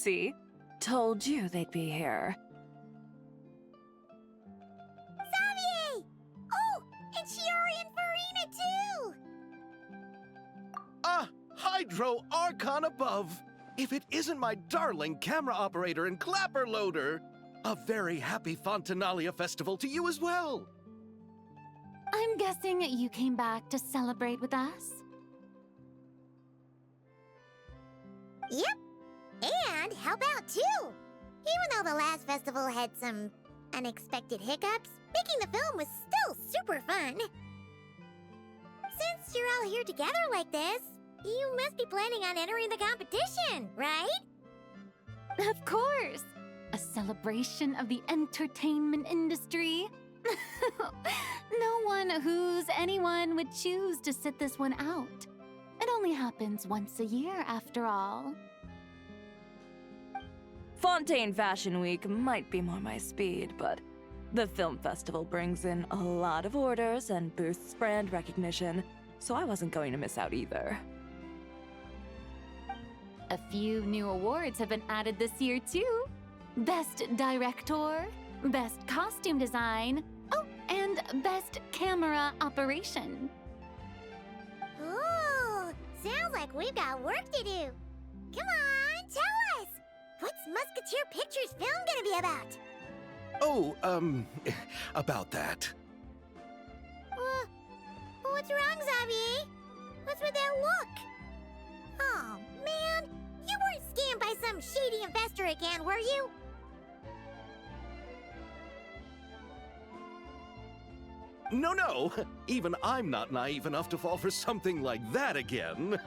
See? Told you they'd be here. Xavier! Oh, and Shiori and Farina too! Ah, Hydro Archon above! If it isn't my darling camera operator and clapper loader! A very happy Fontanalia festival to you as well! I'm guessing you came back to celebrate with us? Yep. And help out too! Even though the last festival had some unexpected hiccups, making the film was still super fun. Since you're all here together like this, you must be planning on entering the competition, right? Of course! A celebration of the entertainment industry. No one who's anyone would choose to sit this one out. It only happens once a year, after all. Fontaine Fashion Week might be more my speed, but the film festival brings in a lot of orders and boosts brand recognition, so I wasn't going to miss out either. A few new awards have been added this year, too. Best Director, Best Costume Design, oh, and Best Camera Operation. Ooh, sounds like we've got work to do. Come on, tell us! What's Musketeer Pictures film gonna be about? Oh, about that. What's wrong, Xavier? What's with that look? Oh, man, you weren't scammed by some shady investor again, were you? No, even I'm not naive enough to fall for something like that again.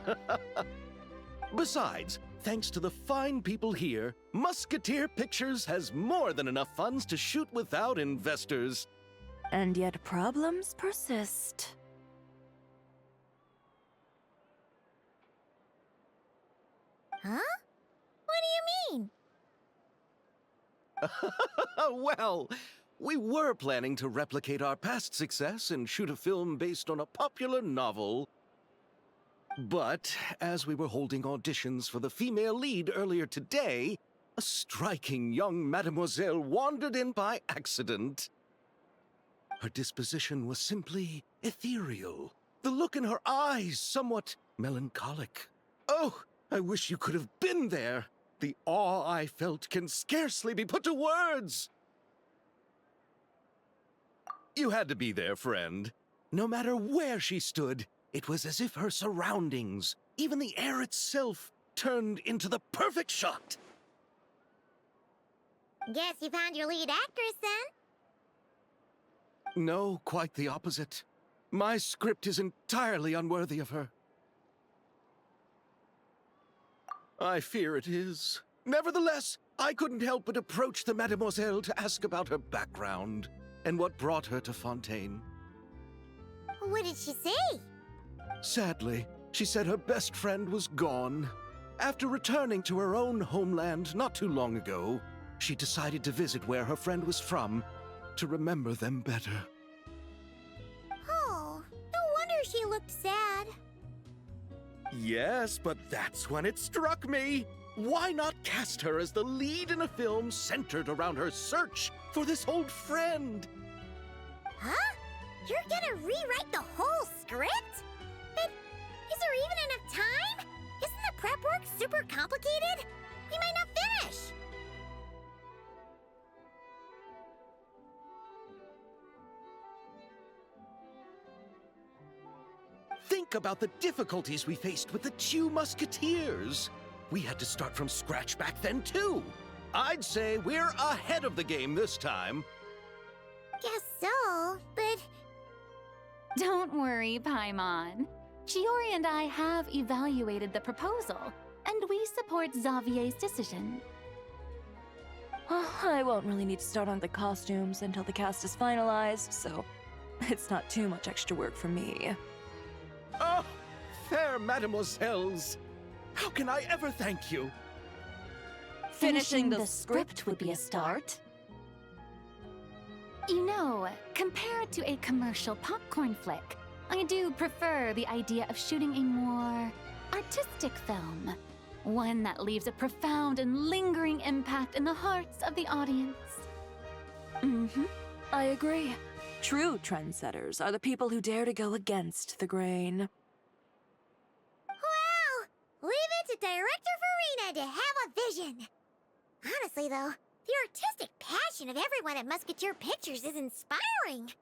Besides, thanks to the fine people here, Musketeer Pictures has more than enough funds to shoot without investors. And yet problems persist. Huh? What do you mean? Well, we were planning to replicate our past success and shoot a film based on a popular novel. But as we were holding auditions for the female lead earlier today, a striking young mademoiselle wandered in by accident. Her disposition was simply ethereal, the look in her eyes somewhat melancholic. Oh, I wish you could have been there. The awe I felt can scarcely be put to words. You had to be there, friend. No matter where she stood, it was as if her surroundings, even the air itself, turned into the perfect shot. Guess you found your lead actress, then? No, quite the opposite. My script is entirely unworthy of her. I fear it is. Nevertheless, I couldn't help but approach the mademoiselle to ask about her background and what brought her to Fontaine. What did she say? Sadly, she said her best friend was gone. After returning to her own homeland not too long ago, she decided to visit where her friend was from to remember them better. Oh, no wonder she looked sad. Yes, but that's when it struck me. Why not cast her as the lead in a film centered around her search for this old friend? Huh? You're gonna rewrite the whole script? But is there even enough time? Isn't the prep work super complicated? We might not finish. Think about the difficulties we faced with the two Musketeers. We had to start from scratch back then, too. I'd say we're ahead of the game this time. Guess so, but... Don't worry, Paimon. Shiori and I have evaluated the proposal, and we support Xavier's decision. I won't really need to start on the costumes until the cast is finalized, so it's not too much extra work for me. Oh, fair mademoiselles. How can I ever thank you? Finishing the script would be a start. You know, compared to a commercial popcorn flick, I do prefer the idea of shooting a more artistic film. One that leaves a profound and lingering impact in the hearts of the audience. I agree. True trendsetters are the people who dare to go against the grain. Well, leave it to Director Farina to have a vision. Honestly, though, the artistic passion of everyone at Musketeer Pictures is inspiring.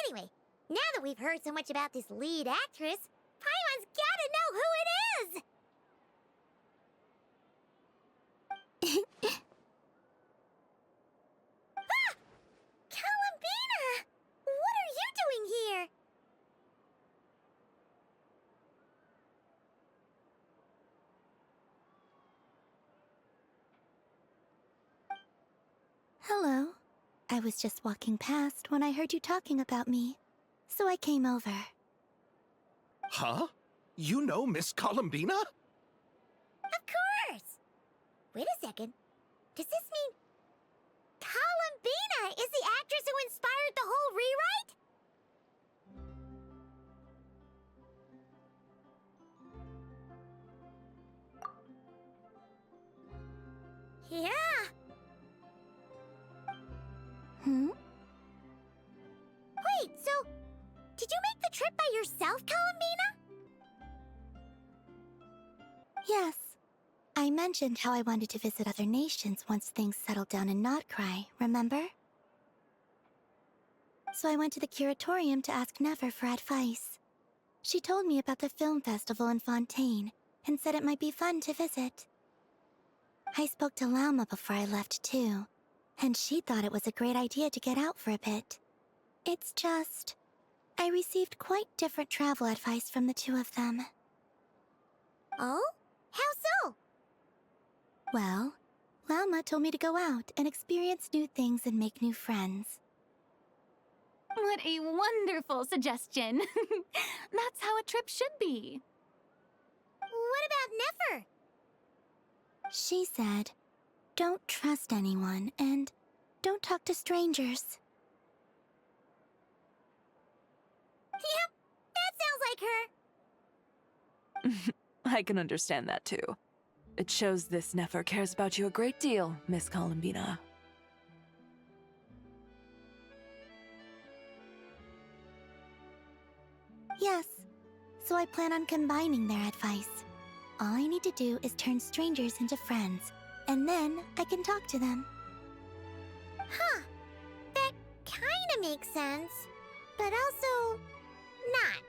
Anyway, now that we've heard so much about this lead actress, Paimon's gotta know who it is! Ah! Columbina! What are you doing here? Hello. I was just walking past when I heard you talking about me, so I came over. Huh? You know Miss Columbina? Of course! Wait a second. Does this mean Columbina is the actress who inspired the whole rewrite? Yeah. Wait, so did you make the trip by yourself, Columbina? Yes. I mentioned how I wanted to visit other nations once things settled down in Notcry, remember? So I went to the curatorium to ask Never for advice. She told me about the film festival in Fontaine and said it might be fun to visit. I spoke to Lauma before I left too, and she thought it was a great idea to get out for a bit. It's just, I received quite different travel advice from the two of them. Oh? How so? Well, Lauma told me to go out and experience new things and make new friends. What a wonderful suggestion. That's how a trip should be. What about Nefer? She said, don't trust anyone and don't talk to strangers. Yep, that sounds like her. I can understand that too. It shows this Nefer cares about you a great deal, Miss Columbina. Yes, so I plan on combining their advice. All I need to do is turn strangers into friends, and then I can talk to them. Huh. That kinda makes sense, but also not.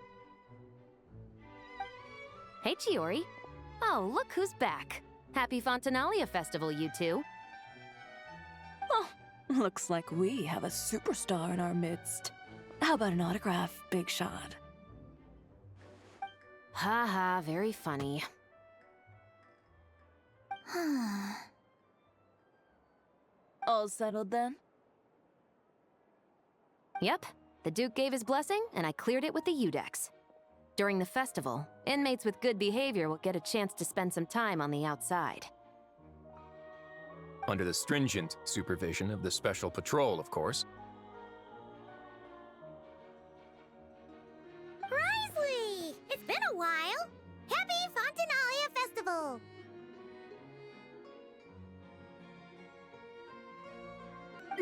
Hey, Chiori. Oh, look who's back. Happy Fontanalia Festival, you two. Oh, looks like we have a superstar in our midst. How about an autograph, Big Shot? Ha ha, very funny. All settled then? Yep, the Duke gave his blessing, and I cleared it with the Udex. During the festival, inmates with good behavior will get a chance to spend some time on the outside. Under the stringent supervision of the Special Patrol, of course. Risley! It's been a while! Happy Fontanalia Festival!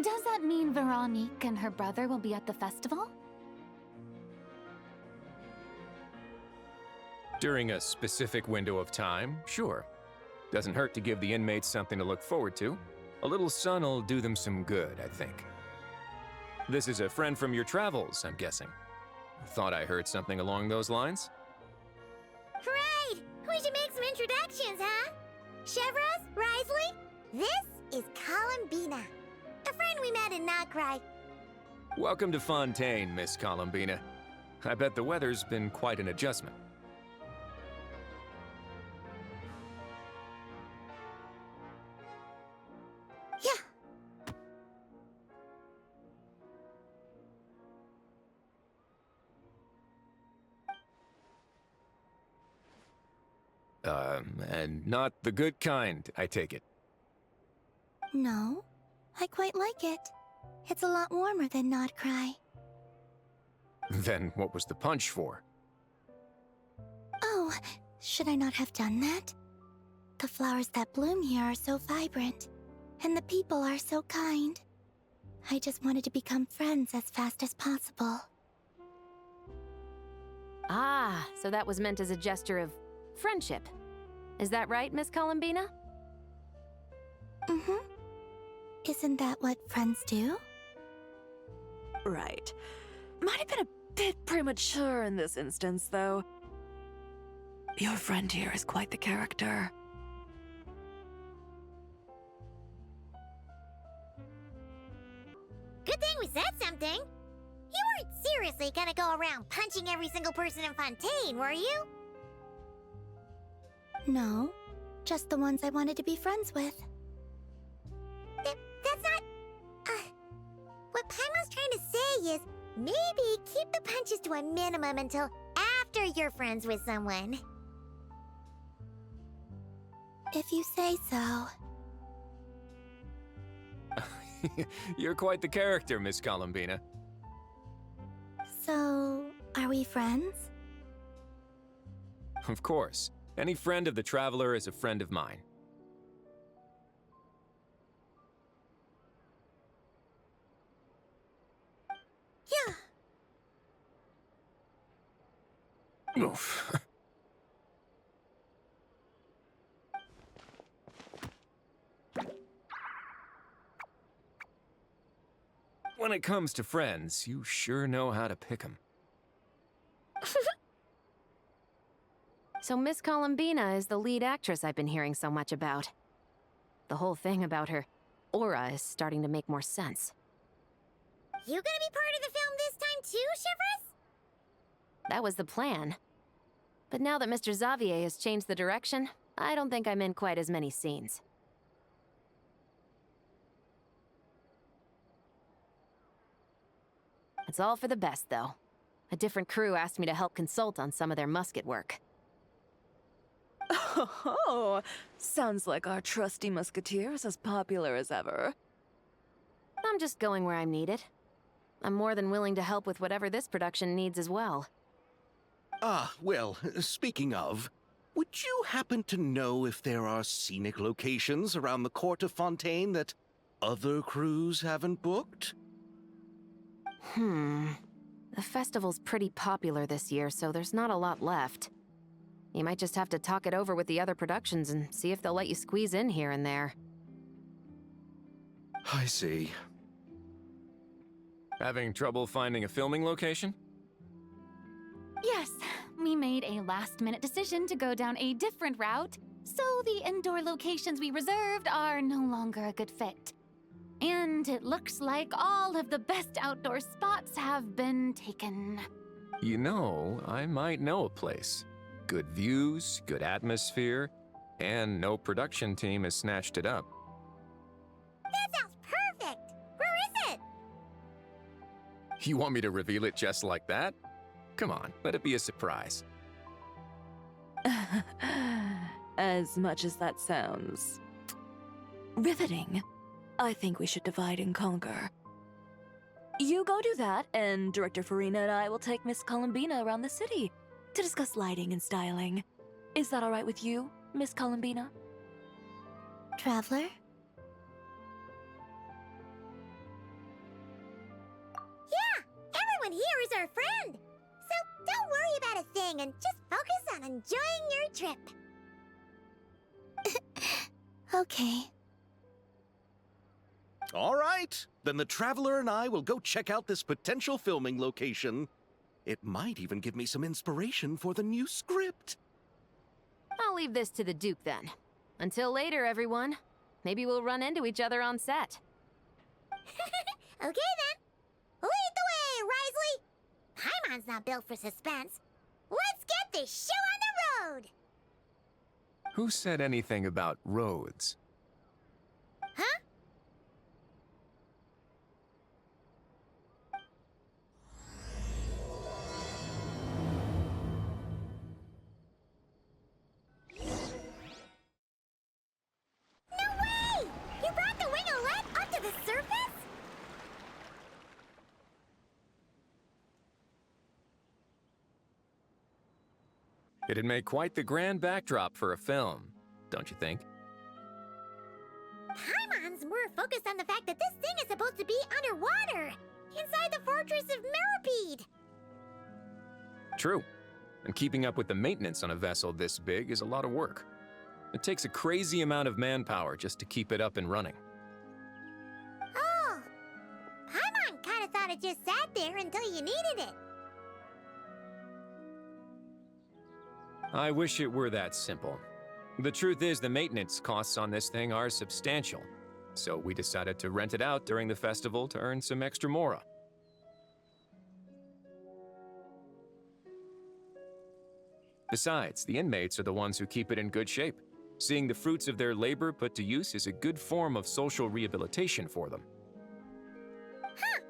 Does that mean Veronique and her brother will be at the festival? During a specific window of time, sure. Doesn't hurt to give the inmates something to look forward to. A little sun'll do them some good, I think. This is a friend from your travels, I'm guessing. Thought I heard something along those lines? Great! We should make some introductions, huh? Chevros, Risley, this is Columbina, a friend we met in Notcry. Welcome to Fontaine, Miss Columbina. I bet the weather's been quite an adjustment. Yeah. And not the good kind, I take it. No, I quite like it. It's a lot warmer than Notcry. Then what was the punch for? Oh, should I not have done that? The flowers that bloom here are so vibrant, and the people are so kind. I just wanted to become friends as fast as possible. Ah, so that was meant as a gesture of friendship. Is that right, Miss Columbina? Mm-hmm. Isn't that what friends do? Right. Might have been a bit premature in this instance, though. Your friend here is quite the character. Good thing we said something. You weren't seriously gonna go around punching every single person in Fontaine, were you? No, just the ones I wanted to be friends with. That's not... what Paimon's trying to say is, maybe keep the punches to a minimum until after you're friends with someone. If you say so. You're quite the character, Miss Columbina. So, are we friends? Of course. Any friend of the Traveler is a friend of mine. Yeah. Oof. When it comes to friends, you sure know how to pick 'em. So Miss Columbina is the lead actress I've been hearing so much about. The whole thing about her aura is starting to make more sense. You gonna be part of the film this time too, Shivers? That was the plan. But now that Mr. Xavier has changed the direction, I don't think I'm in quite as many scenes. It's all for the best, though. A different crew asked me to help consult on some of their musket work. Oh, sounds like our trusty musketeer is as popular as ever. I'm just going where I'm needed. I'm more than willing to help with whatever this production needs as well. Ah, well, speaking of, would you happen to know if there are scenic locations around the court of Fontaine that other crews haven't booked? The festival's pretty popular this year, so there's not a lot left. You might just have to talk it over with the other productions and see if they'll let you squeeze in here and there. I see. Having trouble finding a filming location? Yes, we made a last-minute decision to go down a different route, so the indoor locations we reserved are no longer a good fit. And it looks like all of the best outdoor spots have been taken. You know, I might know a place. Good views, good atmosphere, and no production team has snatched it up. That sounds perfect! Where is it? You want me to reveal it just like that? Come on, let it be a surprise. As much as that sounds riveting, I think we should divide and conquer. You go do that, and Director Farina and I will take Miss Columbina around the city to discuss lighting and styling. Is that all right with you, Miss Columbina? Traveler? Yeah, everyone here is our friend. So don't worry about a thing and just focus on enjoying your trip. Okay. All right, then the Traveler and I will go check out this potential filming location. It might even give me some inspiration for the new script. I'll leave this to the Duke then. Until later, everyone. Maybe we'll run into each other on set. Okay then. Lead the way, Risley. Paimon's not built for suspense. Let's get this show on the road. Who said anything about roads? Huh? No way! You brought the winglet up to the surface? It'd make quite the grand backdrop for a film, don't you think? Paimon's more focused on the fact that this thing is supposed to be underwater, inside the fortress of Mirapede. True. And keeping up with the maintenance on a vessel this big is a lot of work. It takes a crazy amount of manpower just to keep it up and running. Oh, Paimon kind of thought it just sat there until you needed it. I wish it were that simple. The truth is, the maintenance costs on this thing are substantial, so we decided to rent it out during the festival to earn some extra mora. Besides, the inmates are the ones who keep it in good shape. Seeing the fruits of their labor put to use is a good form of social rehabilitation for them. Huh,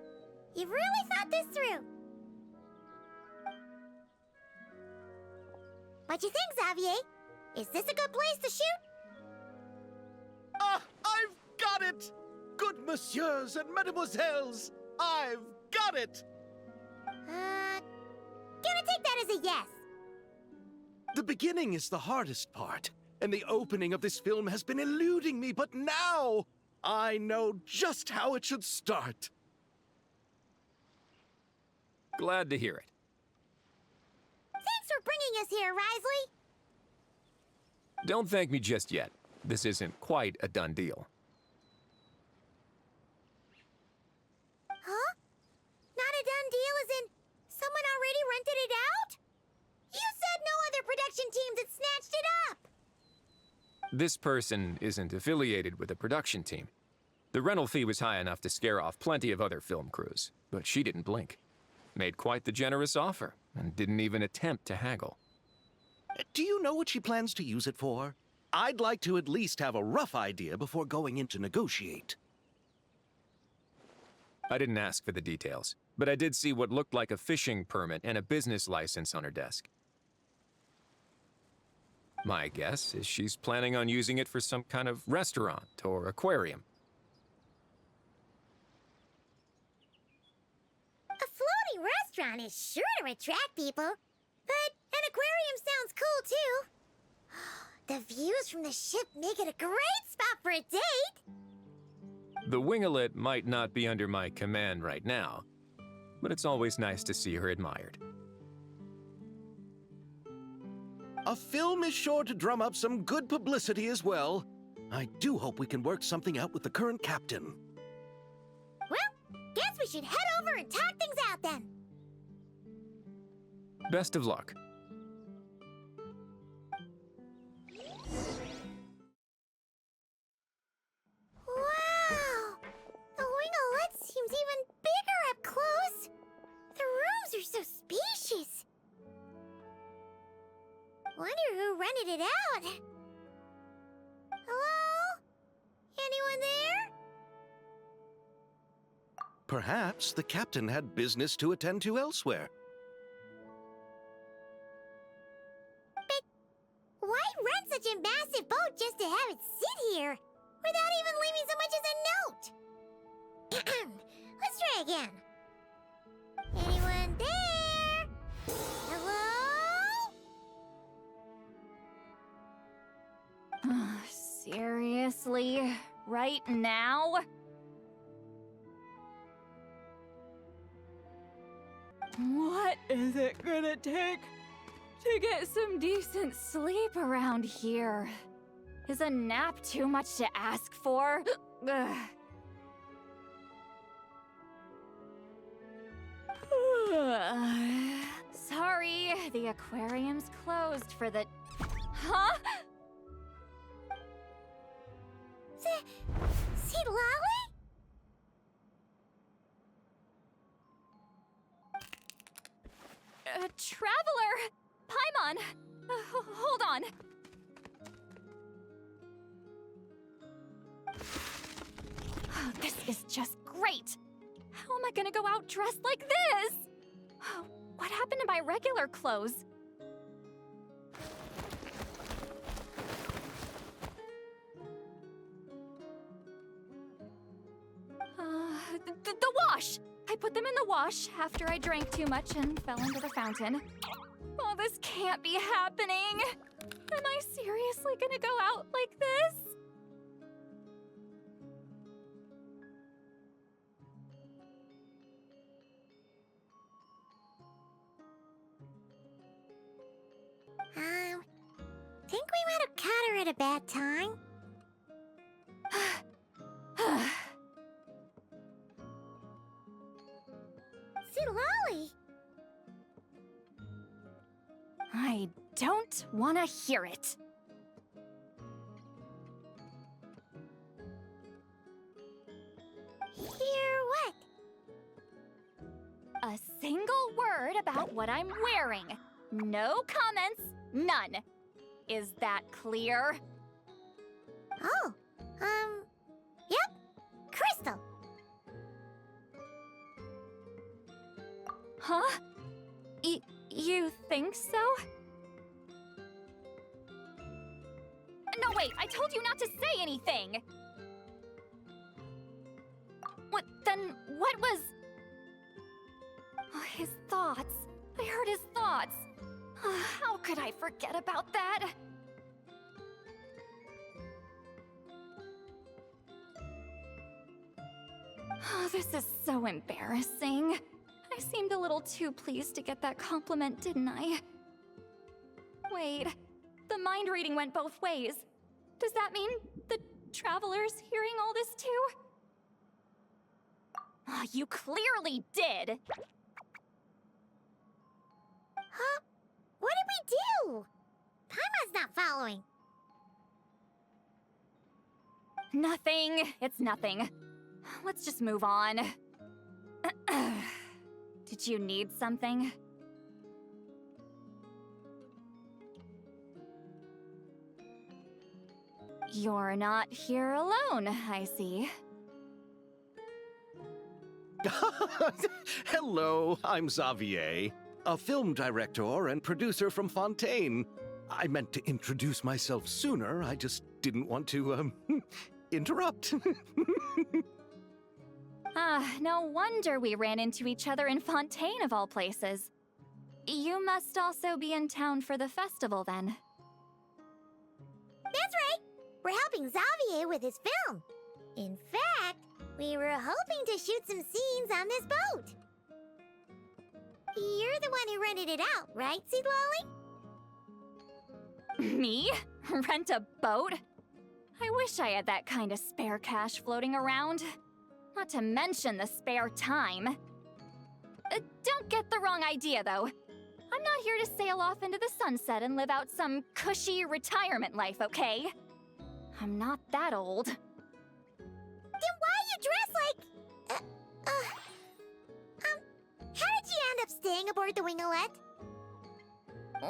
you've really thought this through. What you think, Xavier? Is this a good place to shoot? Ah, I've got it! Good messieurs and mesdemoiselles, I've got it! Gonna take that as a yes. The beginning is the hardest part, and the opening of this film has been eluding me, but now I know just how it should start. Glad to hear it. Thanks for bringing us here, Risley. Don't thank me just yet. This isn't quite a done deal. Huh? Not a done deal as in someone already rented it out? You said no other production teams had snatched it up! This person isn't affiliated with a production team. The rental fee was high enough to scare off plenty of other film crews, but she didn't blink. Made quite the generous offer, and didn't even attempt to haggle. Do you know what she plans to use it for? I'd like to at least have a rough idea before going in to negotiate. I didn't ask for the details, but I did see what looked like a fishing permit and a business license on her desk. My guess is she's planning on using it for some kind of restaurant or aquarium. A floating restaurant is sure to attract people, but an aquarium sounds cool too. The views from the ship make it a great spot for a date. The winglet might not be under my command right now, but it's always nice to see her admired. A film is sure to drum up some good publicity as well. I do hope we can work something out with the current captain. Well, guess we should head over and talk things out then. Best of luck. Wow! The winglet seems even bigger up close. The rooms are so spacious. Wonder who rented it out. Hello? Anyone there? Perhaps the captain had business to attend to elsewhere. But why rent such a massive boat just to have it sit here, without even leaving so much as a note? Let's try again. Anyone there? Hello? Seriously? Right now? What is it gonna take to get some decent sleep around here? Is a nap too much to ask for? Ugh. Sorry, the aquarium's closed for the... Huh? See Lolly? Traveler! Paimon! Hold on. Oh, this is just great! How am I gonna go out dressed like this? What happened to my regular clothes? The wash! I put them in the wash after I drank too much and fell into the fountain. Oh, this can't be happening. Am I seriously gonna go out like this? Think we might have caught her at a bad time. Lolly! I don't want to hear it. Hear what? A single word about what I'm wearing. No comments, none. Is that clear? Oh, yep. Crystal. Huh? You think so? No, wait, I told you not to say anything! What was... Oh, his thoughts. I heard his thoughts. How could I forget about that? Oh, this is so embarrassing. I seemed a little too pleased to get that compliment, didn't I? Wait, the mind reading went both ways. Does that mean the traveler's hearing all this too? Oh, you clearly did! Huh? What did we do? Paimon's not following. Nothing. It's nothing. Let's just move on. Did you need something? You're not here alone, I see. Hello, I'm Xavier, a film director and producer from Fontaine. I meant to introduce myself sooner, I just didn't want to, interrupt. No wonder we ran into each other in Fontaine of all places. You must also be in town for the festival then. That's right! We're helping Xavier with his film. In fact, we were hoping to shoot some scenes on this boat. You're the one who rented it out, right, Seed Lolly? Me? Rent a boat? I wish I had that kind of spare cash floating around. Not to mention the spare time. Don't get the wrong idea, though. I'm not here to sail off into the sunset and live out some cushy retirement life, okay? I'm not that old. Then why you dress like... how did you end up staying aboard the Winglet?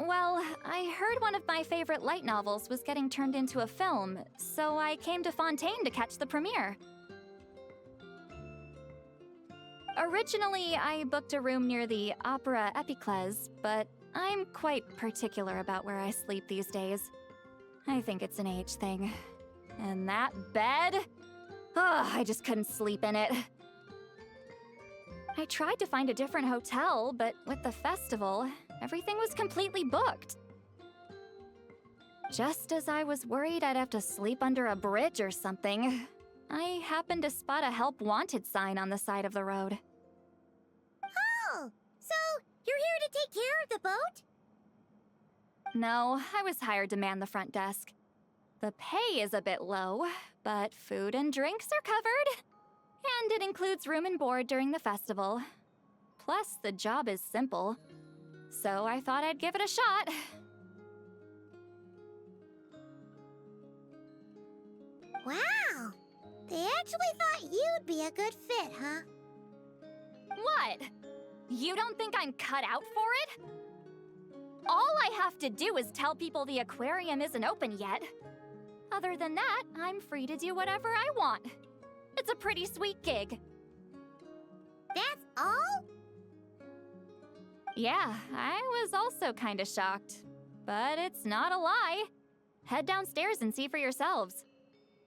Well, I heard one of my favorite light novels was getting turned into a film, so I came to Fontaine to catch the premiere. Originally, I booked a room near the Opera Epicles, but I'm quite particular about where I sleep these days. I think it's an age thing. And that bed? Oh, I just couldn't sleep in it. I tried to find a different hotel, but with the festival, everything was completely booked. Just as I was worried I'd have to sleep under a bridge or something, I happened to spot a help wanted sign on the side of the road. Oh, so you're here to take care of the boat? No, I was hired to man the front desk. The pay is a bit low, but food and drinks are covered. And it includes room and board during the festival. Plus, the job is simple. So I thought I'd give it a shot. Wow! They actually thought you'd be a good fit, huh? What? You don't think I'm cut out for it? All I have to do is tell people the aquarium isn't open yet. Other than that, I'm free to do whatever I want. It's a pretty sweet gig. That's all? Yeah, I was also kinda shocked. But it's not a lie. Head downstairs and see for yourselves.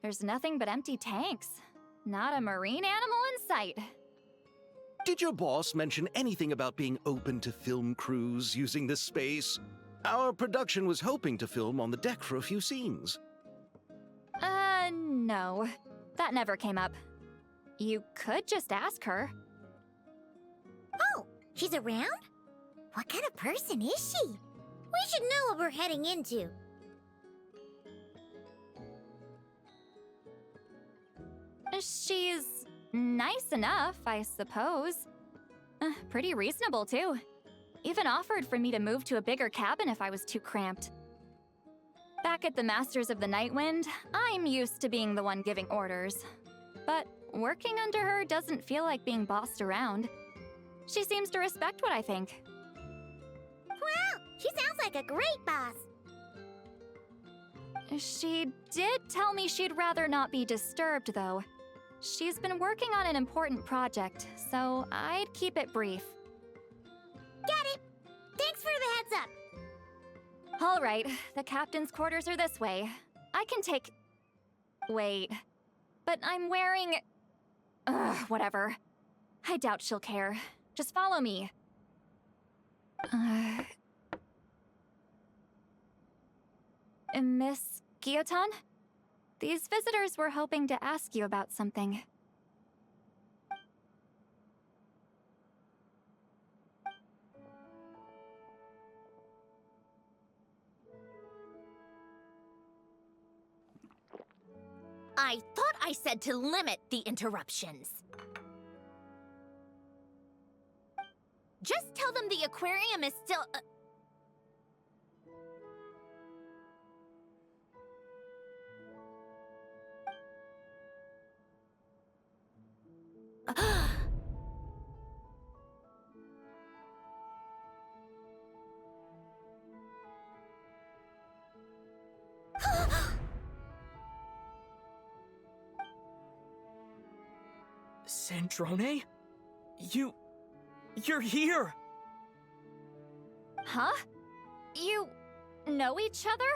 There's nothing but empty tanks. Not a marine animal in sight. Did your boss mention anything about being open to film crews using this space? Our production was hoping to film on the deck for a few scenes. No. That never came up. You could just ask her. Oh, she's around? What kind of person is she? We should know what we're heading into. She's nice enough, I suppose. Pretty reasonable, too. Even offered for me to move to a bigger cabin if I was too cramped. Back at the Masters of the Nightwind, I'm used to being the one giving orders. But working under her doesn't feel like being bossed around. She seems to respect what I think. Wow, she sounds like a great boss. She did tell me she'd rather not be disturbed, though. She's been working on an important project, so I'd keep it brief. Got it. Thanks for the heads up. All right, the captain's quarters are this way. I can take... Wait. But I'm wearing... whatever. I doubt she'll care. Just follow me. Miss Guillotin? These visitors were hoping to ask you about something. I thought I said to limit the interruptions. Just tell them the aquarium is still... Sandrone? You're here! Huh? You know each other?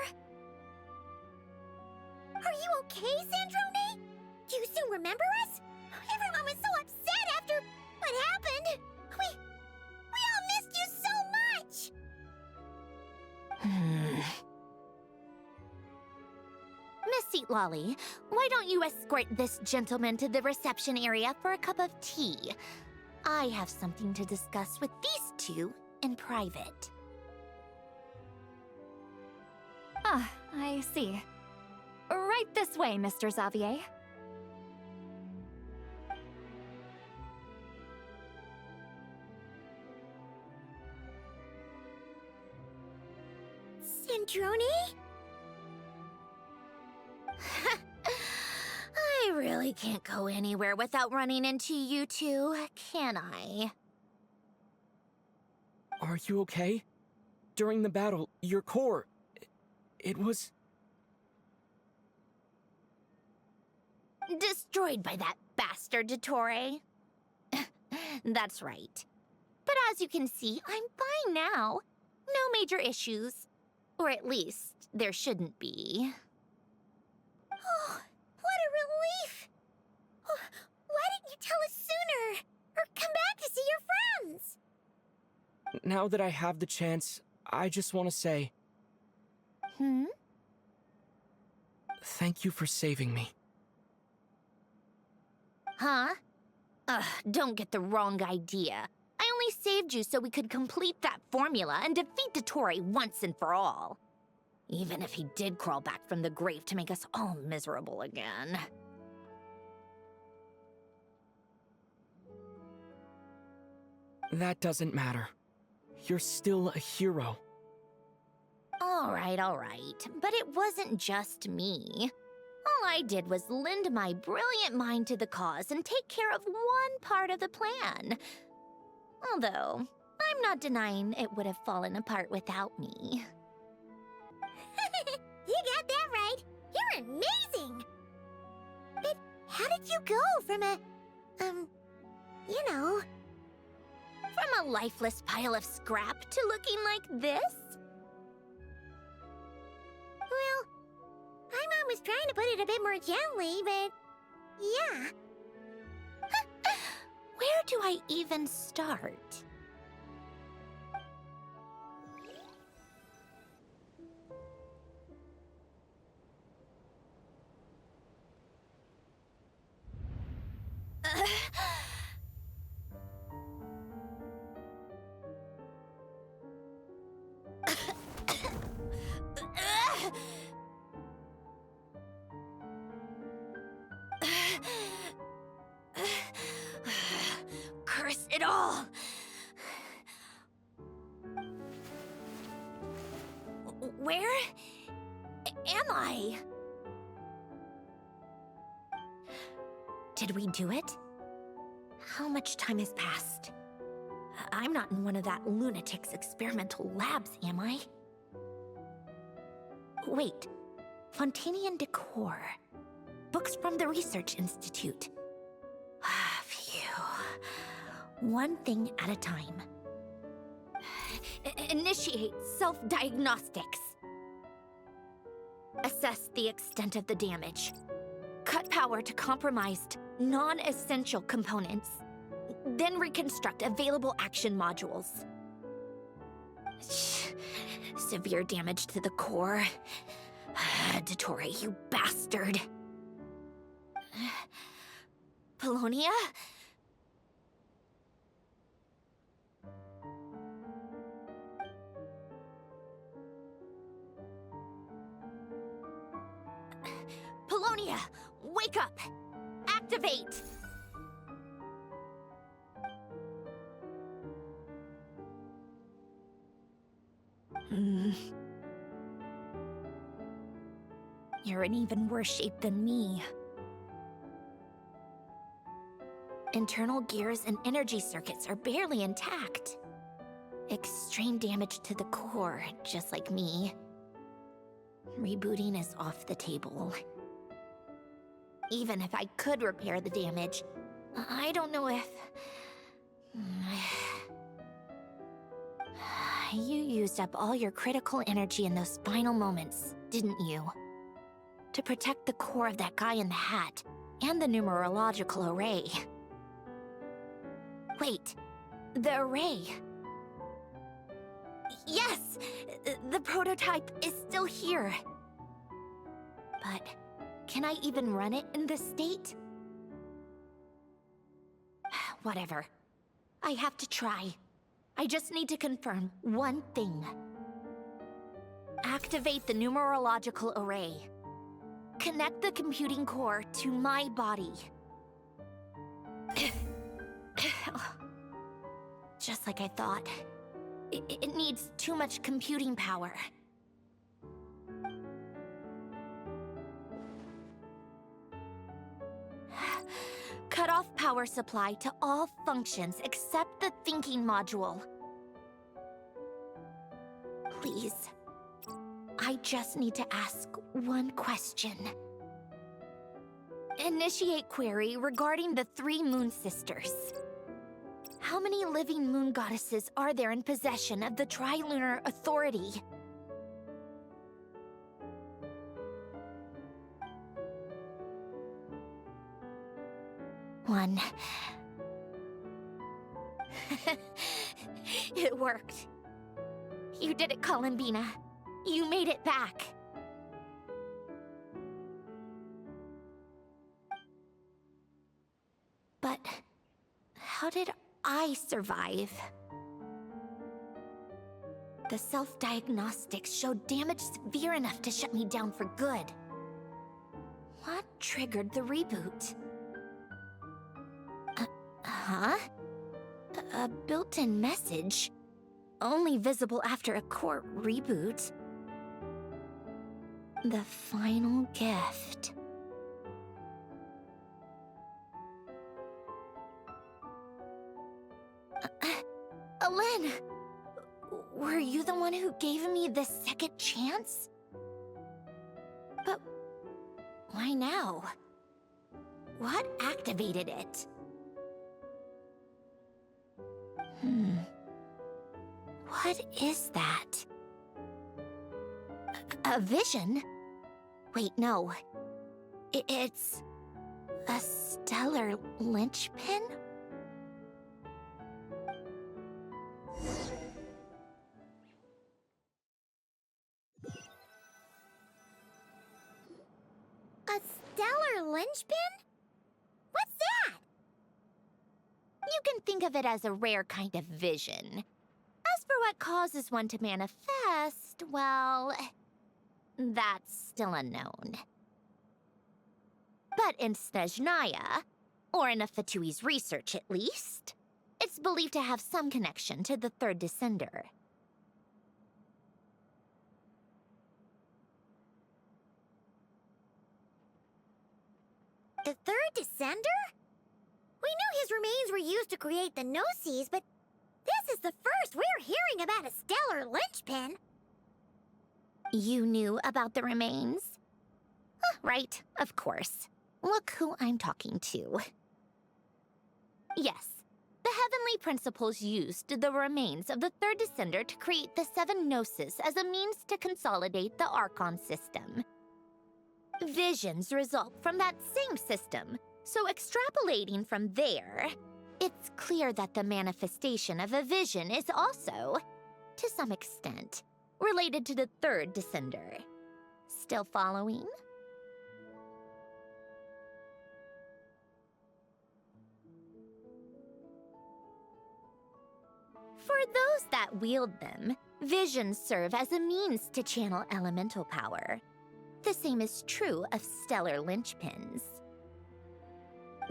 Are you okay, Sandrone? Do you still remember us? Everyone was so upset after what happened. We all missed you so much. Miss Seat Lolly, why don't you escort this gentleman to the reception area for a cup of tea? I have something to discuss with these two in private. Ah, I see. Right this way, Mr. Xavier. Sandrone? I really can't go anywhere without running into you two, can I? Are you okay? During the battle, your core... it was... destroyed by that bastard Dottore. That's right. But as you can see, I'm fine now. No major issues. Or at least, there shouldn't be. Oh, what a relief! Oh, why didn't you tell us sooner? Or come back to see your friends? Now that I have the chance, I just want to say... Thank you for saving me. Huh? Don't get the wrong idea. I only saved you so we could complete that formula and defeat Dottore once and for all. Even if he did crawl back from the grave to make us all miserable again. That doesn't matter. You're still a hero. All right. But it wasn't just me. All I did was lend my brilliant mind to the cause and take care of one part of the plan. Although, I'm not denying it would have fallen apart without me. You got that right. You're amazing. But how did you go from a, you know... From a lifeless pile of scrap to looking like this? Well, my mom was trying to put it a bit more gently, but... yeah. Where do I even start? Curse it all! Where am I? Did we do it? How much time has passed? I'm not in one of that lunatic's experimental labs, am I? Wait, Fontanian decor. Books from the Research Institute. Phew. One thing at a time. Initiate self-diagnostics. Assess the extent of the damage. Cut power to compromised, non-essential components. Then reconstruct available action modules. Severe damage to the core. Dottore, you bastard. Polonia? Polonia, wake up! Activate! You're in even worse shape than me. Internal gears and energy circuits are barely intact. Extreme damage to the core, just like me. Rebooting is off the table. Even if I could repair the damage, I don't know if... You used up all your critical energy in those final moments, didn't you? To protect the core of that guy in the hat, and the numerological array. Wait, the array. Yes! The prototype is still here. But can I even run it in this state? Whatever. I have to try. I just need to confirm one thing. Activate the numerological array. Connect the computing core to my body. Just like I thought. It needs too much computing power. Cut off power supply to all functions except the thinking module. Please. I just need to ask one question. Initiate query regarding the 3 Moon Sisters. How many living moon goddesses are there in possession of the Trilunar Authority? One. It worked. You did it, Columbina. You made it back. But how did I survive? The self-diagnostics showed damage severe enough to shut me down for good. What triggered the reboot? A built-in message? Only visible after a core reboot. The final gift. Alen! Were you the one who gave me this second chance? But why now? What activated it? What is that? A vision? Wait, no. It's a stellar linchpin? stellar linchpin? What's that? You can think of it as a rare kind of vision. As for what causes one to manifest, well, that's still unknown. But in Snezhnaya, or in Afatui's research at least, it's believed to have some connection to the third descender. The third descender? We knew his remains were used to create the Gnosis, but this is the first we're hearing about a stellar linchpin. You knew about the remains? Right, of course. Look who I'm talking to. Yes, the heavenly principles used the remains of the third descender to create the 7 Gnosis as a means to consolidate the Archon system. Visions result from that same system, so extrapolating from there, it's clear that the manifestation of a vision is also, to some extent, related to the third descender. Still following? For those that wield them, visions serve as a means to channel elemental power. The same is true of stellar linchpins.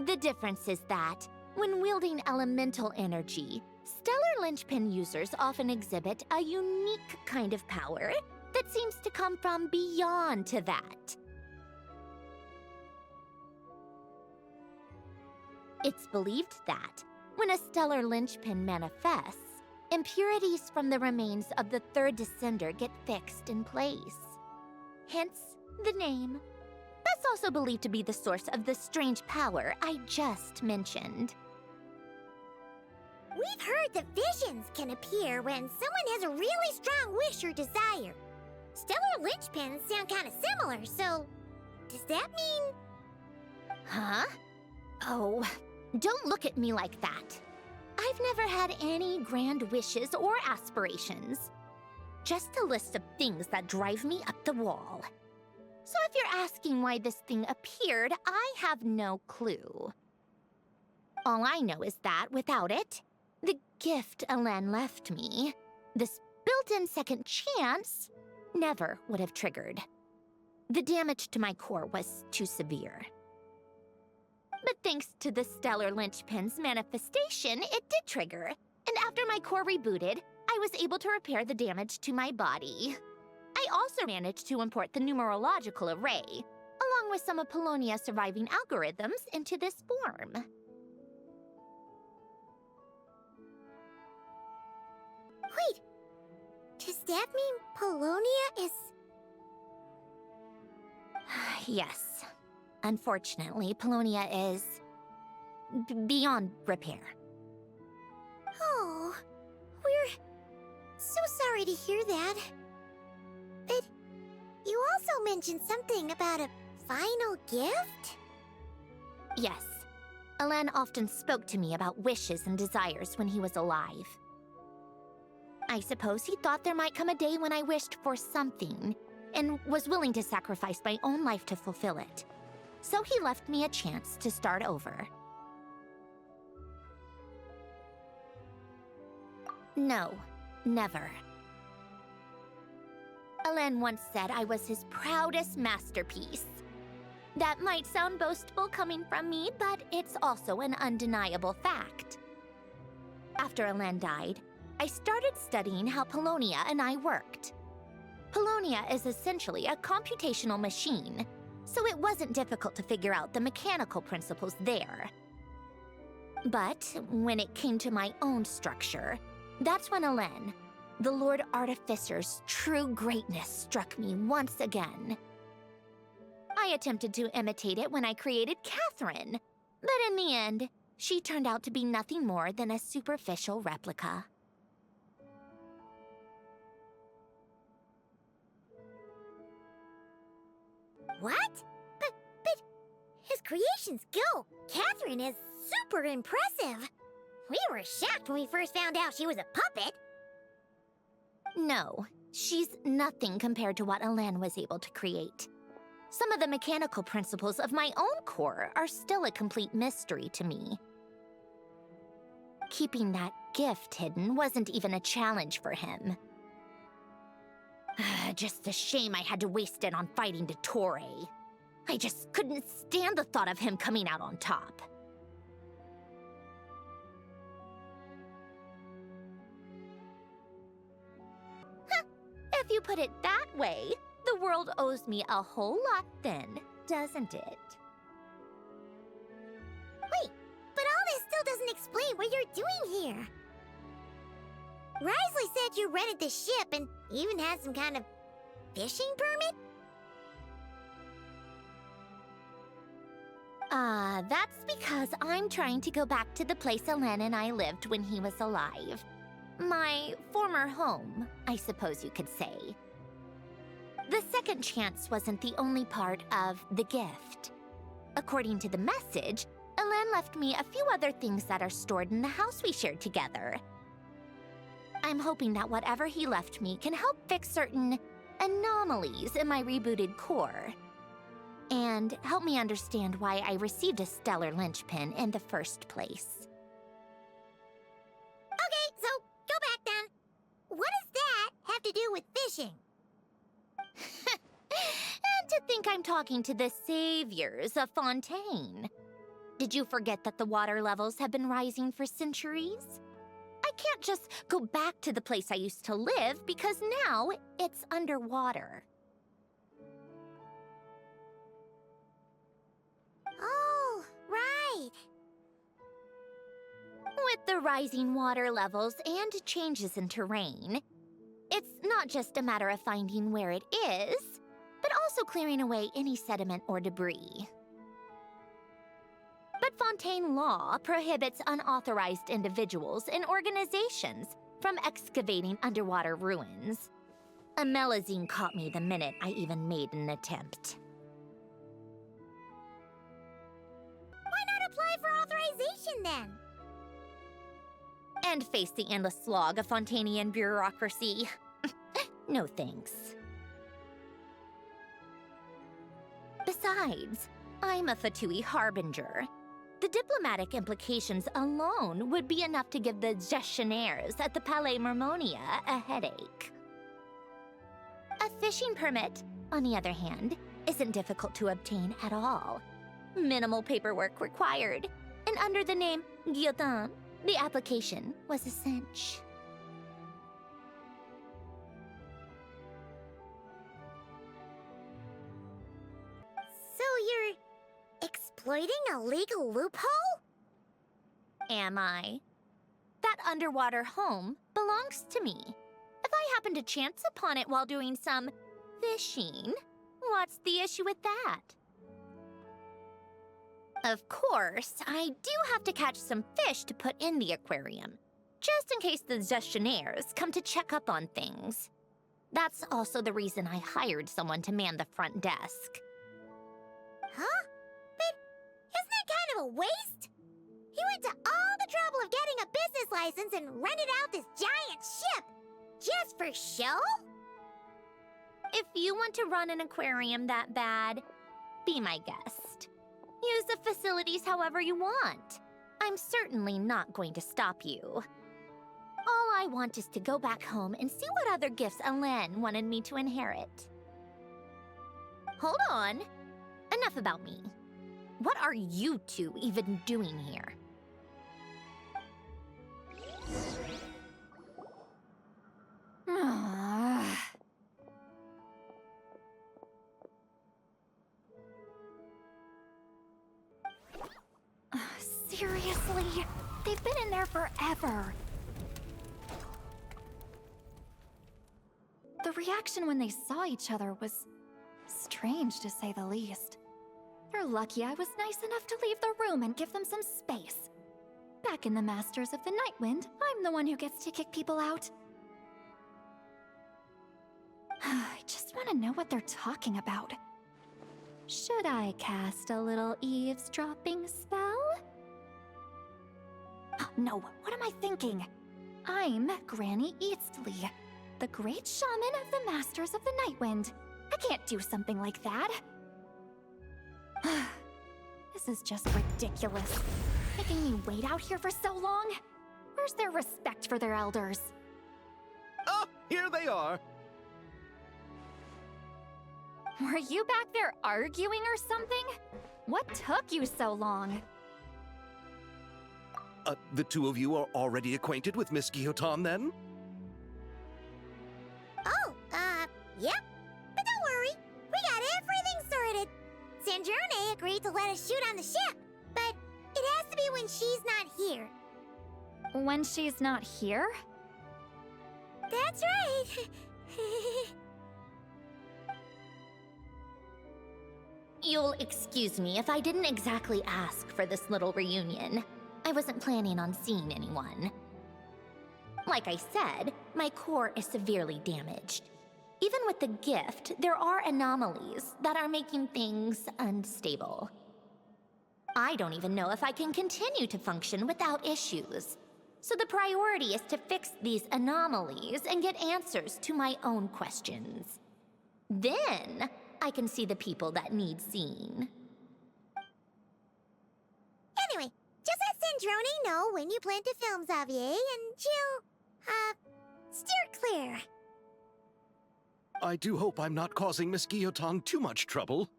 The difference is that, when wielding elemental energy, stellar linchpin users often exhibit a unique kind of power that seems to come from beyond to that. It's believed that, when a stellar linchpin manifests, impurities from the remains of the third descender get fixed in place. Hence, the name. That's also believed to be the source of the strange power I just mentioned. We've heard that visions can appear when someone has a really strong wish or desire. Stellar linchpins sound kind of similar, so does that mean... Huh? Oh, don't look at me like that. I've never had any grand wishes or aspirations. Just a list of things that drive me up the wall. So if you're asking why this thing appeared, I have no clue. All I know is that without it, the gift Alen left me, this built-in second chance, never would have triggered. The damage to my core was too severe. But thanks to the stellar linchpin's manifestation, it did trigger. And after my core rebooted, I was able to repair the damage to my body. I also managed to import the numerological array, along with some of Polonia's surviving algorithms, into this form. Wait, does that mean Polonia is... Yes. Unfortunately, Polonia is... beyond repair. Oh, we're so sorry to hear that. But you also mentioned something about a final gift? Yes. Alen often spoke to me about wishes and desires when he was alive. I suppose he thought there might come a day when I wished for something, and was willing to sacrifice my own life to fulfill it. So he left me a chance to start over. No, never. Alen once said I was his proudest masterpiece. That might sound boastful coming from me, but it's also an undeniable fact. After Alen died, I started studying how Polonia and I worked. Polonia is essentially a computational machine, so it wasn't difficult to figure out the mechanical principles there. But when it came to my own structure, that's when Alen, the Lord Artificer's true greatness, struck me once again. I attempted to imitate it when I created Catherine, but in the end, she turned out to be nothing more than a superficial replica. What? But his creation skill, Catherine, is super impressive. We were shocked when we first found out she was a puppet. No, she's nothing compared to what Alen was able to create. Some of the mechanical principles of my own core are still a complete mystery to me. Keeping that gift hidden wasn't even a challenge for him. Just a shame I had to waste it on fighting Dottore. I just couldn't stand the thought of him coming out on top. If you put it that way, the world owes me a whole lot then, doesn't it? Wait, but all this still doesn't explain what you're doing here. Risley said you rented the ship and even had some kind of fishing permit? That's because I'm trying to go back to the place Alen and I lived when he was alive. My former home, I suppose you could say. The second chance wasn't the only part of the gift. According to the message, Alen left me a few other things that are stored in the house we shared together. I'm hoping that whatever he left me can help fix certain anomalies in my rebooted core. And help me understand why I received a stellar linchpin in the first place. Okay, so go back then. What does that have to do with fishing? And to think I'm talking to the saviors of Fontaine. Did you forget that the water levels have been rising for centuries? I can't just go back to the place I used to live because now it's underwater. Oh, right. With the rising water levels and changes in terrain, it's not just a matter of finding where it is, but also clearing away any sediment or debris. But Fontaine law prohibits unauthorized individuals and organizations from excavating underwater ruins. A Melazine caught me the minute I even made an attempt. Why not apply for authorization then? And face the endless slog of Fontainian bureaucracy. No thanks. Besides, I'm a Fatui harbinger. The diplomatic implications alone would be enough to give the gestionnaires at the Palais Mermonia a headache. A fishing permit, on the other hand, isn't difficult to obtain at all. Minimal paperwork required, and under the name Guillotin, the application was a cinch. So you're exploiting a legal loophole? Am I? That underwater home belongs to me. If I happen to chance upon it while doing some fishing, what's the issue with that? Of course, I do have to catch some fish to put in the aquarium, just in case the gestionnaires come to check up on things. That's also the reason I hired someone to man the front desk. Huh? But isn't that kind of a waste? He went to all the trouble of getting a business license and rented out this giant ship, just for show? If you want to run an aquarium that bad, be my guest. Use the facilities however you want. I'm certainly not going to stop you. All I want is to go back home and see what other gifts Alen wanted me to inherit. Hold on. Enough about me. What are you two even doing here? Seriously? They've been in there forever. The reaction when they saw each other was strange, to say the least. You're lucky I was nice enough to leave the room and give them some space. Back in the Masters of the Nightwind, I'm the one who gets to kick people out. I just want to know what they're talking about. Should I cast a little eavesdropping spell? No, what am I thinking? I'm Granny Eastley, the great shaman of the Masters of the Nightwind. I can't do something like that. This is just ridiculous. Making me wait out here for so long? Where's their respect for their elders? Oh, here they are. Were you back there arguing or something? What took you so long? The two of you are already acquainted with Miss Guillotin, then? Oh, yep. But don't worry, we got everything sorted. Sandrone agreed to let us shoot on the ship, but it has to be when she's not here. When she's not here? That's right. You'll excuse me if I didn't exactly ask for this little reunion. I wasn't planning on seeing anyone. Like I said, my core is severely damaged. Even with the gift, there are anomalies that are making things unstable. I don't even know if I can continue to function without issues. So the priority is to fix these anomalies and get answers to my own questions. Then, I can see the people that need seeing. Anyway, just let Sandrone know when you plan to film Xavier, and she'll, steer clear. I do hope I'm not causing Miss Guillotin too much trouble.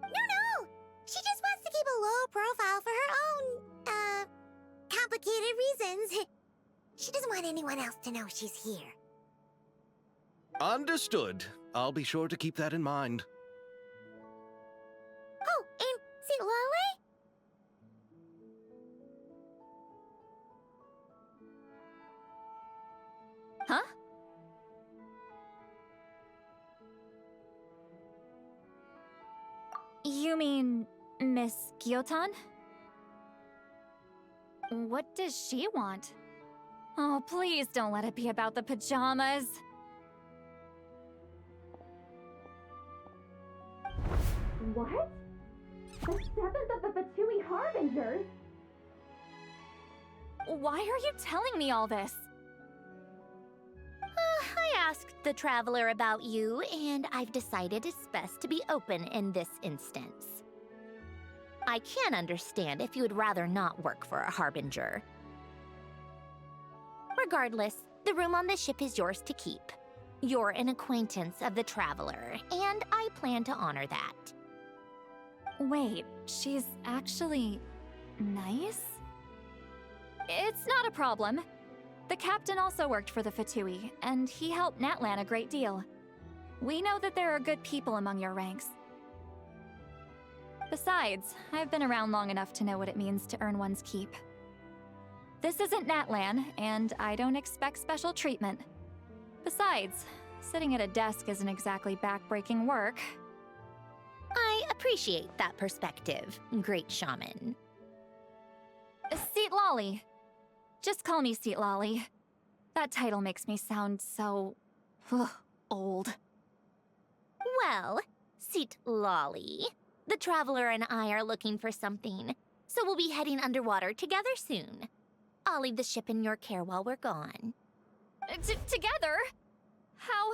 No! She just wants to keep a low profile for her own, complicated reasons. She doesn't want anyone else to know she's here. Understood. I'll be sure to keep that in mind. Oh, and see Lale? Huh? You mean Miss Guillotin? What does she want? Oh, please don't let it be about the pajamas. What? The 7th of the Fatui Harbingers? Why are you telling me all this? I asked the Traveler about you, and I've decided it's best to be open in this instance. I can understand if you would rather not work for a Harbinger. Regardless, the room on the ship is yours to keep. You're an acquaintance of the Traveler, and I plan to honor that. Wait, she's actually nice? It's not a problem. The captain also worked for the Fatui, and he helped Natlan a great deal. We know that there are good people among your ranks. Besides, I've been around long enough to know what it means to earn one's keep. This isn't Natlan, and I don't expect special treatment. Besides, sitting at a desk isn't exactly back-breaking work. I appreciate that perspective, great shaman. Seat Lolly. Just call me Seat Lolly. That title makes me sound so... old. Well, Seat Lolly, the Traveler and I are looking for something, so we'll be heading underwater together soon. I'll leave the ship in your care while we're gone. Together? How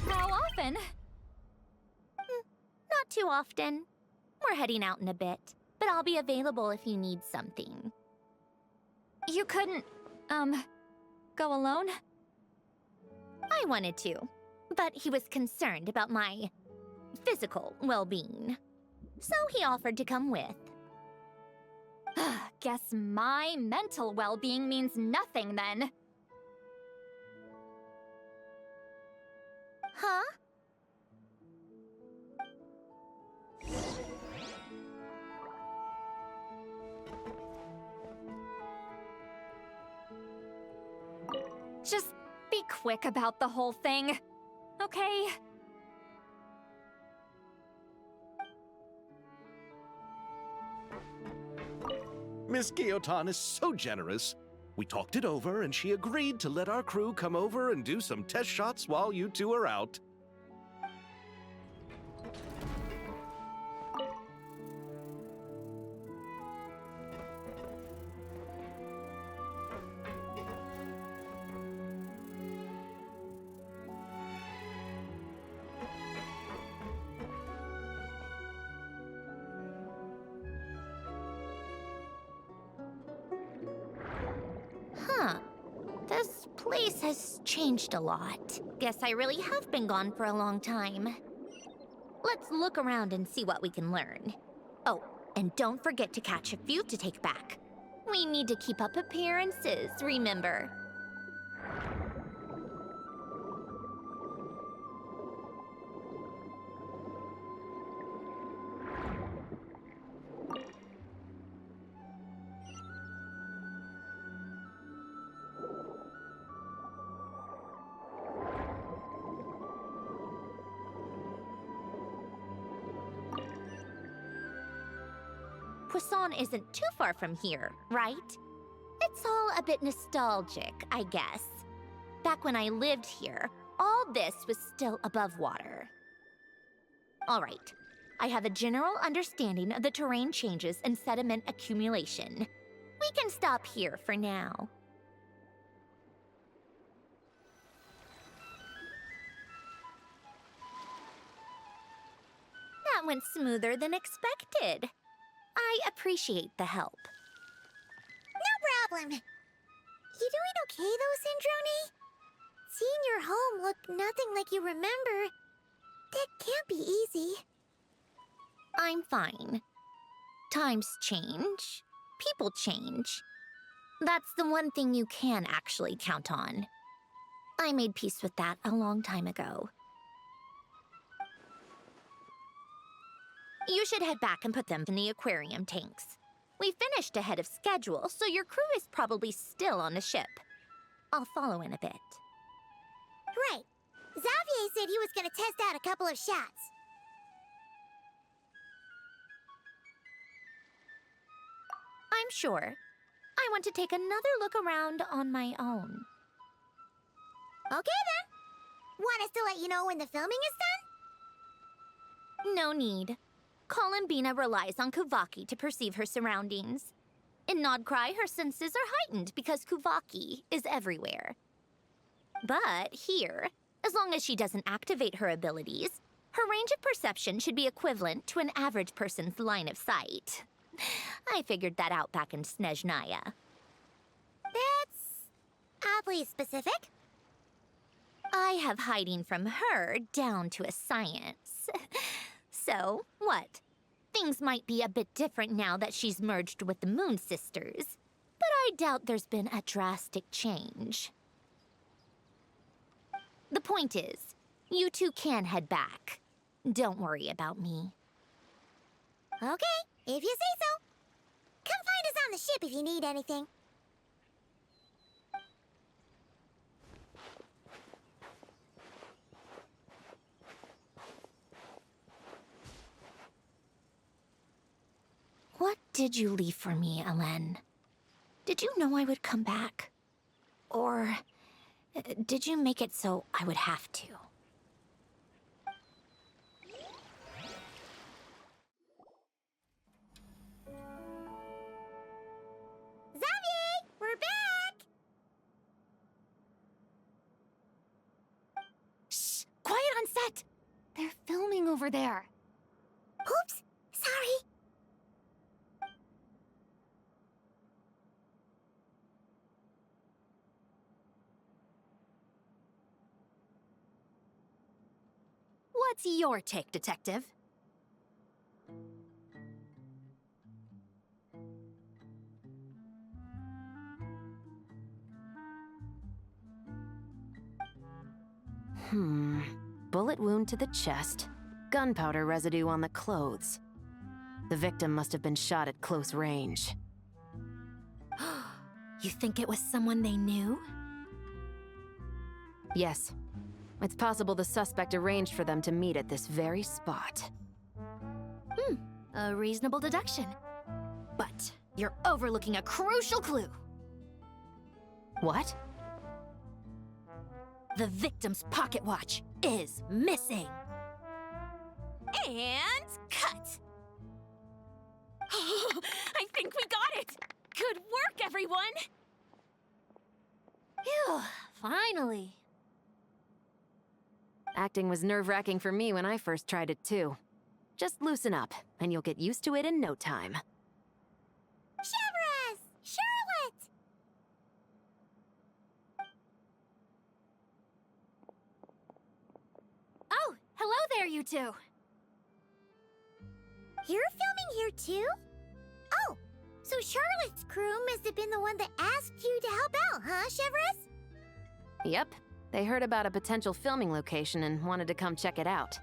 often? Not too often. We're heading out in a bit, but I'll be available if you need something. You couldn't, go alone? I wanted to, but he was concerned about my physical well-being. So he offered to come with. Guess my mental well-being means nothing then. Huh? Just be quick about the whole thing, okay? Miss Guillotin is so generous. We talked it over, and she agreed to let our crew come over and do some test shots while you two are out. place has changed a lot. Guess I really have been gone for a long time. Let's look around and see what we can learn. Oh, and don't forget to catch a few to take back. We need to keep up appearances, remember? Poisson isn't too far from here, right? It's all a bit nostalgic, I guess. Back when I lived here, all this was still above water. All right, I have a general understanding of the terrain changes and sediment accumulation. We can stop here for now. That went smoother than expected. I appreciate the help. No problem. You doing okay though, Syndrome? Seeing your home look nothing like you remember, that can't be easy. I'm fine. Times change. People change. That's the one thing you can actually count on. I made peace with that a long time ago. You should head back and put them in the aquarium tanks. We finished ahead of schedule, so your crew is probably still on the ship. I'll follow in a bit. Right. Xavier said he was gonna test out a couple of shots. I'm sure. I want to take another look around on my own. Okay then. Want us to let you know when the filming is done? No need. Columbina relies on Kuvaki to perceive her surroundings. In Nodcry, her senses are heightened because Kuvaki is everywhere. But here, as long as she doesn't activate her abilities, her range of perception should be equivalent to an average person's line of sight. I figured that out back in Snezhnaya. That's oddly specific. I have hiding from her down to a science. So, what? Things might be a bit different now that she's merged with the Moon Sisters, but I doubt there's been a drastic change. The point is, you two can head back. Don't worry about me. Okay, if you say so. Come find us on the ship if you need anything. What did you leave for me, Alen? Did you know I would come back? Or did you make it so I would have to? Xavier, we're back! Shh! Quiet on set! They're filming over there. Oops, sorry. What's your take, Detective? Bullet wound to the chest. Gunpowder residue on the clothes. The victim must have been shot at close range. You think it was someone they knew? Yes. It's possible the suspect arranged for them to meet at this very spot. A reasonable deduction. But you're overlooking a crucial clue. What? The victim's pocket watch is missing. And cut! I think we got it! Good work, everyone! Phew, finally. Acting was nerve-wracking for me when I first tried it too. Just loosen up, and you'll get used to it in no time. Chevres! Charlotte! there, you two! You're filming here too? Oh, so Charlotte's crew must have been the one that asked you to help out, huh, Chevres? Yep. They heard about a potential filming location and wanted to come check it out.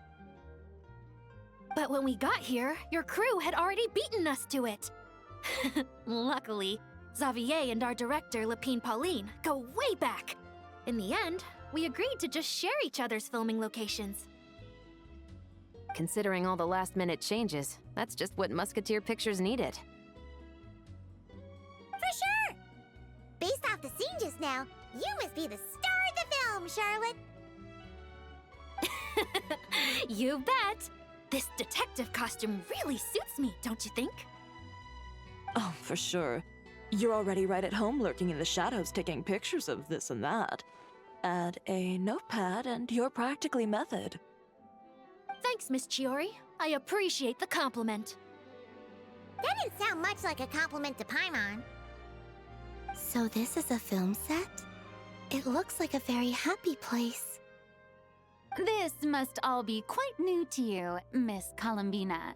But when we got here, your crew had already beaten us to it. Luckily, Xavier and our director, Lapine Pauline, go way back. In the end, we agreed to just share each other's filming locations. Considering all the last-minute changes, that's just what Musketeer Pictures needed. For sure! Based off the scene just now, you must be the star of the film, Charlotte! You bet! This detective costume really suits me, don't you think? Oh, for sure. You're already right at home lurking in the shadows taking pictures of this and that. Add a notepad and you're practically method. Thanks, Miss Chiori. I appreciate the compliment. That didn't sound much like a compliment to Paimon. So this is a film set? It looks like a very happy place. This must all be quite new to you, Miss Columbina.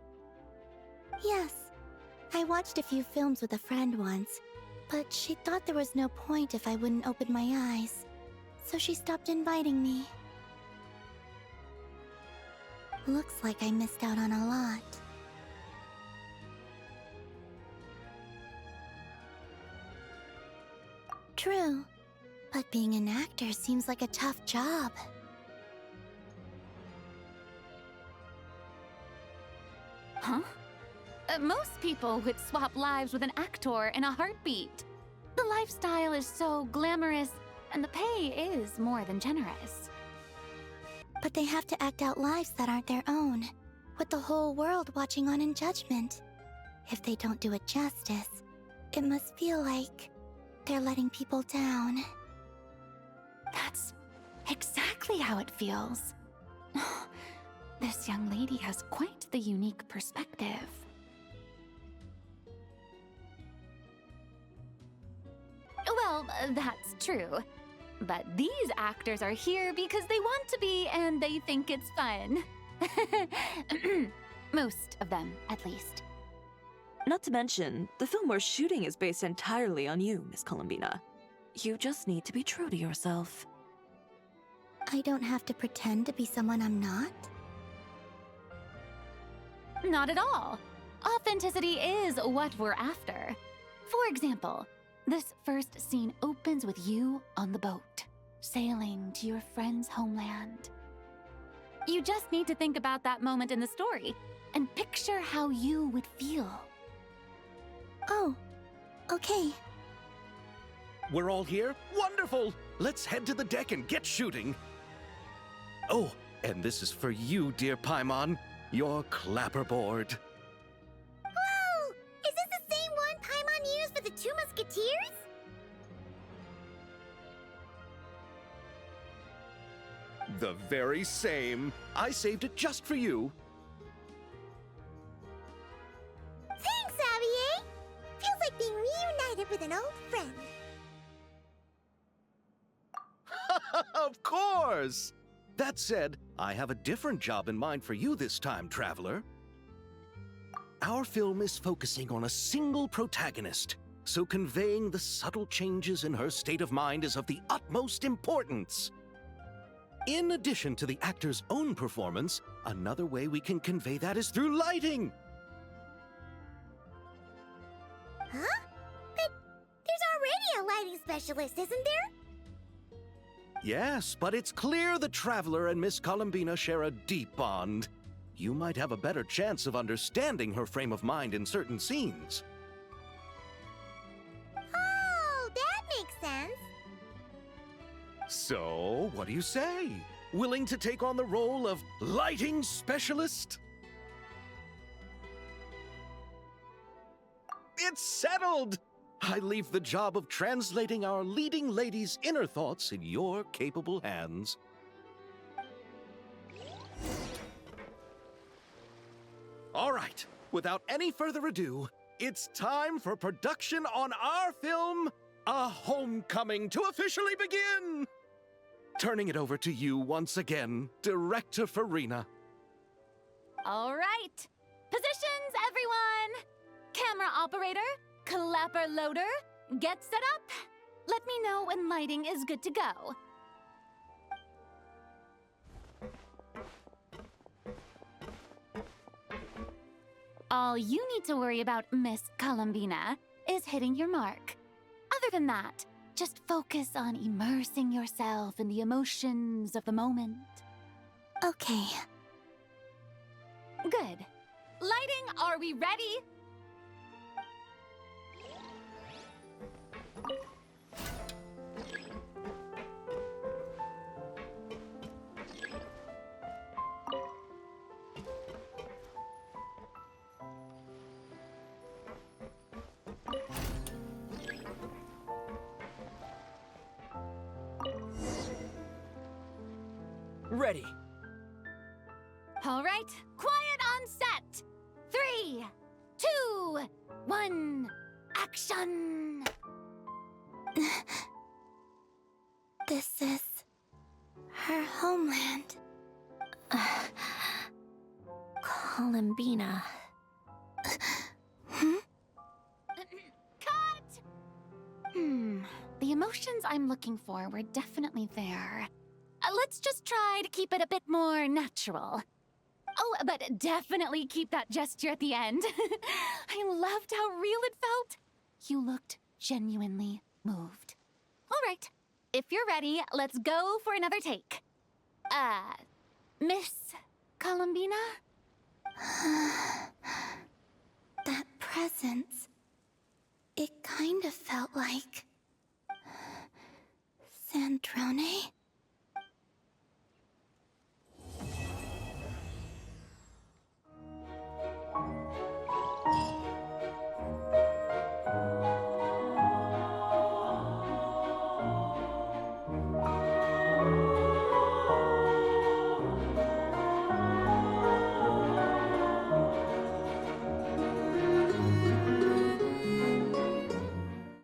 Yes. I watched a few films with a friend once, but she thought there was no point if I wouldn't open my eyes. So she stopped inviting me. Looks like I missed out on a lot. True, but being an actor seems like a tough job. Huh? Most people would swap lives with an actor in a heartbeat. The lifestyle is so glamorous, and the pay is more than generous. But they have to act out lives that aren't their own, with the whole world watching on in judgment. If they don't do it justice, it must feel like they're letting people down. That's exactly how it feels. This young lady has quite the unique perspective. Well, that's true. But these actors are here because they want to be and they think it's fun. Most of them, at least. Not to mention, the film we're shooting is based entirely on you, Miss Columbina. You just need to be true to yourself. I don't have to pretend to be someone I'm not? Not at all. Authenticity is what we're after. For example, this first scene opens with you on the boat, sailing to your friend's homeland. You just need to think about that moment in the story and picture how you would feel. Oh, okay. We're all here? Wonderful! Let's head to the deck and get shooting. Oh, and this is for you, dear Paimon, your clapperboard. Whoa! Is this the same one Paimon used for the Two Musketeers? The very same. I saved it just for you. Thanks, Xavier! Feels like being reunited with an old friend. Of course! That said, I have a different job in mind for you this time, Traveler. Our film is focusing on a single protagonist, so conveying the subtle changes in her state of mind is of the utmost importance. In addition to the actor's own performance, another way we can convey that is through lighting. Huh? But there's already a lighting specialist, isn't there? Yes, but it's clear the Traveler and Miss Columbina share a deep bond. You might have a better chance of understanding her frame of mind in certain scenes. Oh, that makes sense. So, what do you say? Willing to take on the role of lighting specialist? It's settled! I leave the job of translating our leading lady's inner thoughts in your capable hands. All right, without any further ado, it's time for production on our film, A Homecoming, to officially begin! Turning it over to you once again, Director Farina. All right. Positions, everyone! Camera operator, clapper loader, get set up. Let me know when lighting is good to go. All you need to worry about, Miss Columbina, is hitting your mark. Other than that, just focus on immersing yourself in the emotions of the moment. Okay. Good. Lighting, are we ready? Ready. All right, quiet on set. 3, 2, 1, action! This is her homeland. Columbina. Cut! The emotions I'm looking for were definitely there. Let's just try to keep it a bit more natural. Oh, but definitely keep that gesture at the end. I loved how real it felt. You looked genuinely moved. All right, if you're ready, let's go for another take. Miss Columbina? That presence. It kind of felt like Sandrone?